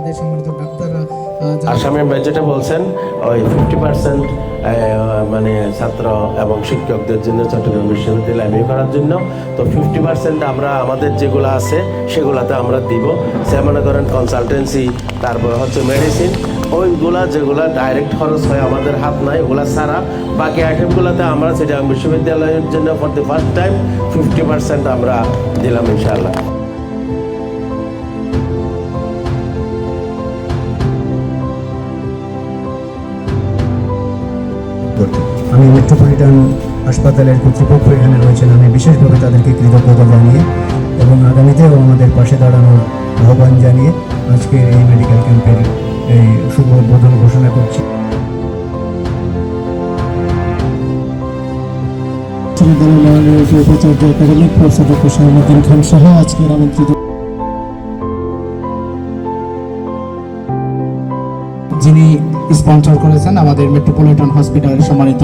আমাদের সম্মানিত ডাক্তাররা আসামি ভাই যেটা বলছেন ওই 50% মানে ছাত্র এবং শিক্ষকদের জন্য চট্টগ্রাম বিশ্ববিদ্যালয়ে এমএ করার জন্য, তো 50% আমরা আমাদের যেগুলো আছে সেগুলোতে আমরা দিব। সে মনে করেন কনসালটেন্সি, তারপর হচ্ছে মেডিসিন, ওইগুলা যেগুলা ডাইরেক্ট খরচ হয় আমাদের হাত নাই, ওগুলা ছাড়া বাকি আইটেমগুলোতে আমরা চট্টগ্রাম বিশ্ববিদ্যালয়ের জন্য ফর দি ফার্স্ট টাইম 50% আমরা দিলাম ইনশাআল্লাহ। আমি মেট্রোপলিটন হাসপাতালের কর্তৃপক্ষ এখানে রয়েছেন, আমি বিশেষভাবে তাদেরকে কৃতজ্ঞতা জানিয়ে এবং আগামীতেও আমাদের পাশে দাঁড়ানোর আহ্বান জানিয়ে আজকের এই মেডিকেল ক্যাম্পের এই শুভ উদ্বোধন ঘোষণা করছি। বিশ্ববিদ্যালয়ের উপাচার্য একাডেমিক প্রফেসর ডক্টর শাহাবুদ্দিন খান সহ আজকের আমন্ত্রিত যিনি স্পন্সর করেছেন আমাদের মেট্রোপলিটন হসপিটালের সম্মানিত